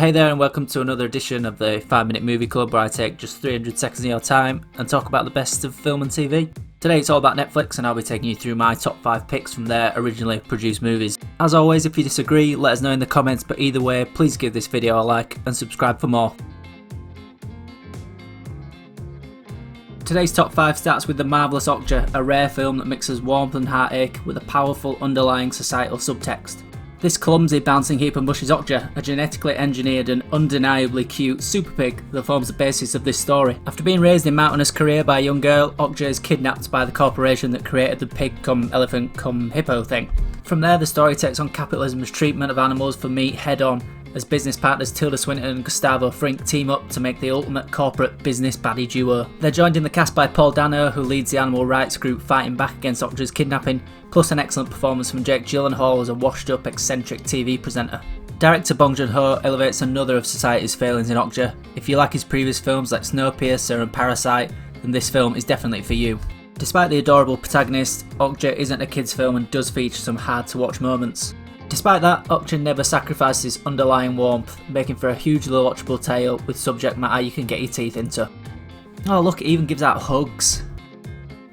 Hey there and welcome to another edition of the 5-Minute Movie Club, where I take just 300 seconds of your time and talk about the best of film and TV. Today it's all about Netflix and I'll be taking you through my top 5 picks from their originally produced movies. As always, if you disagree, let us know in the comments, but either way, please give this video a like and subscribe for more. Today's top 5 starts with the marvellous Okja, a rare film that mixes warmth and heartache with a powerful underlying societal subtext. This clumsy bouncing heap of mush is Okja, a genetically engineered and undeniably cute super pig that forms the basis of this story. After being raised in mountainous Korea by a young girl, Okja is kidnapped by the corporation that created the pig cum elephant cum hippo thing. From there, the story takes on capitalism's treatment of animals for meat head on, as business partners Tilda Swinton and Gustavo Fring team up to make the ultimate corporate business baddie duo. They're joined in the cast by Paul Dano, who leads the animal rights group fighting back against Okja's kidnapping, plus an excellent performance from Jake Gyllenhaal as a washed-up, eccentric TV presenter. Director Bong Joon-ho elevates another of society's failings in Okja. If you like his previous films like Snowpiercer and Parasite, then this film is definitely for you. Despite the adorable protagonist, Okja isn't a kids' film and does feature some hard-to-watch moments. Despite that, Okja never sacrifices underlying warmth, making for a hugely watchable tale with subject matter you can get your teeth into. Oh look, it even gives out hugs.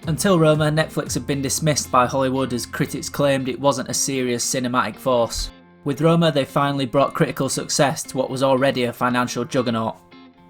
Until Roma, Netflix had been dismissed by Hollywood as critics claimed it wasn't a serious cinematic force. With Roma, they finally brought critical success to what was already a financial juggernaut.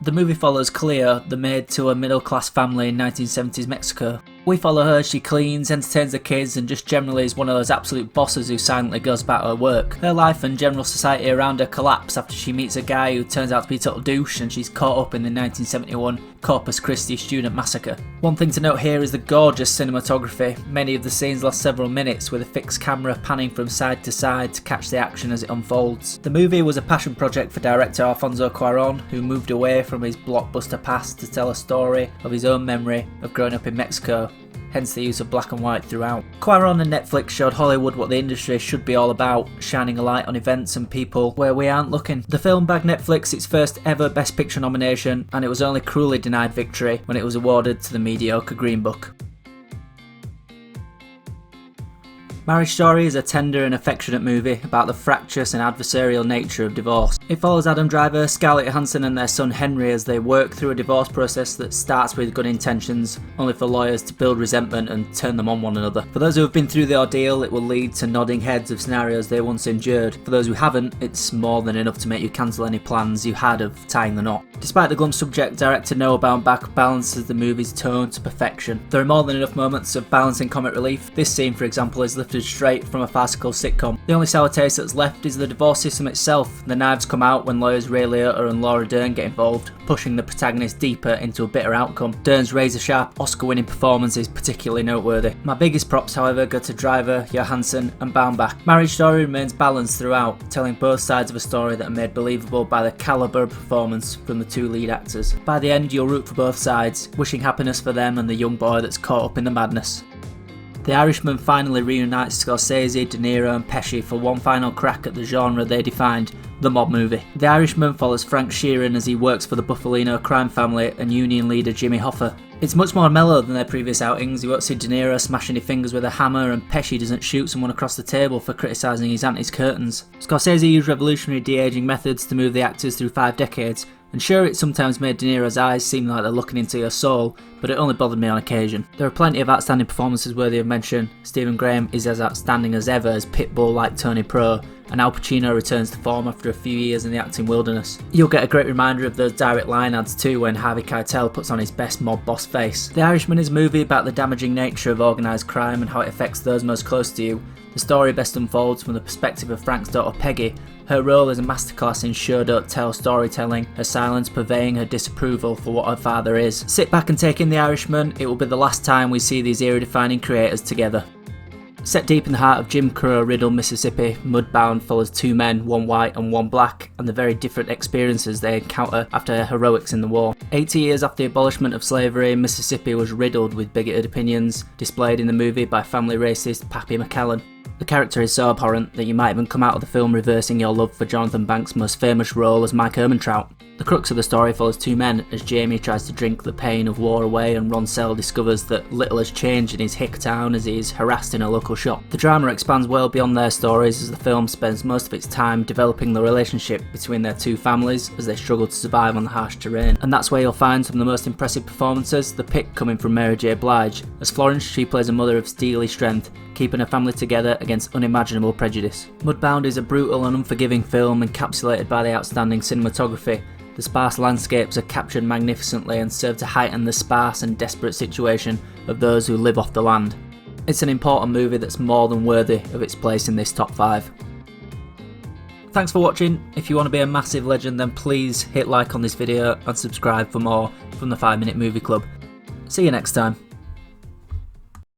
The movie follows Cleo, the maid to a middle-class family in 1970s Mexico. We follow her as she cleans, entertains the kids, and just generally is one of those absolute bosses who silently goes about her work. Her life and general society around her collapse after she meets a guy who turns out to be a total douche, and she's caught up in the 1971 Corpus Christi student massacre. One thing to note here is the gorgeous cinematography. Many of the scenes last several minutes with a fixed camera panning from side to side to catch the action as it unfolds. The movie was a passion project for director Alfonso Cuarón, who moved away from his blockbuster past to tell a story of his own memory of growing up in Mexico, hence the use of black and white throughout. Cuarón and Netflix showed Hollywood what the industry should be all about, shining a light on events and people where we aren't looking. The film bagged Netflix its first ever Best Picture nomination, and it was only cruelly denied victory when it was awarded to the mediocre Green Book. Marriage Story is a tender and affectionate movie about the fractious and adversarial nature of divorce. It follows Adam Driver, Scarlett Johansson and their son Henry as they work through a divorce process that starts with good intentions, only for lawyers to build resentment and turn them on one another. For those who have been through the ordeal, it will lead to nodding heads of scenarios they once endured. For those who haven't, it's more than enough to make you cancel any plans you had of tying the knot. Despite the glum subject, director Noah Baumbach balances the movie's tone to perfection. There are more than enough moments of balancing comic relief. This scene, for example, is lifted straight from a farcical sitcom. The only sour taste that's left is the divorce system itself. The knives come out when lawyers Ray Liotta and Laura Dern get involved, pushing the protagonist deeper into a bitter outcome. Dern's razor-sharp, Oscar-winning performance is particularly noteworthy. My biggest props, however, go to Driver, Johansson and Baumbach. Marriage Story remains balanced throughout, telling both sides of a story that are made believable by the calibre of performance from the two lead actors. By the end, you'll root for both sides, wishing happiness for them and the young boy that's caught up in the madness. The Irishman finally reunites Scorsese, De Niro and Pesci for one final crack at the genre they defined, the mob movie. The Irishman follows Frank Sheeran as he works for the Buffalino crime family and union leader Jimmy Hoffa. It's much more mellow than their previous outings. You won't see De Niro smashing his fingers with a hammer, and Pesci doesn't shoot someone across the table for criticising his auntie's curtains. Scorsese used revolutionary de-aging methods to move the actors through 5 decades, and sure, it sometimes made De Niro's eyes seem like they're looking into your soul, but it only bothered me on occasion. There are plenty of outstanding performances worthy of mention. Stephen Graham is as outstanding as ever as Pitbull like Tony Pro, and Al Pacino returns to form after a few years in the acting wilderness. You'll get a great reminder of those direct line ads too when Harvey Keitel puts on his best mob boss face. The Irishman is a movie about the damaging nature of organised crime and how it affects those most close to you. The story best unfolds from the perspective of Frank's daughter Peggy. Her role is a masterclass in show don't tell storytelling, her silence purveying her disapproval for what her father is. Sit back and take in The Irishman, it will be the last time we see these era-defining creators together. Set deep in the heart of Jim Crow-riddled Mississippi, Mudbound follows 2 men, one white and one black, and the very different experiences they encounter after their heroics in the war. 80 years after the abolishment of slavery, Mississippi was riddled with bigoted opinions, displayed in the movie by family racist Pappy McKellen. The character is so abhorrent that you might even come out of the film reversing your love for Jonathan Banks' most famous role as Mike Ehrmantraut. The crux of the story follows two men as Jamie tries to drink the pain of war away and Roncel discovers that little has changed in his hick town as he is harassed in a local shop. The drama expands well beyond their stories as the film spends most of its time developing the relationship between their two families as they struggle to survive on the harsh terrain. And that's where you'll find some of the most impressive performances, the pick coming from Mary J. Blige. As Florence, she plays a mother of steely strength, keeping her family together against unimaginable prejudice. Mudbound is a brutal and unforgiving film encapsulated by the outstanding cinematography. The sparse landscapes are captured magnificently and serve to heighten the sparse and desperate situation of those who live off the land. It's an important movie that's more than worthy of its place in this top 5. Thanks for watching. If you want to be a massive legend, then please hit like on this video and subscribe for more from the 5 Minute Movie Club. See you next time.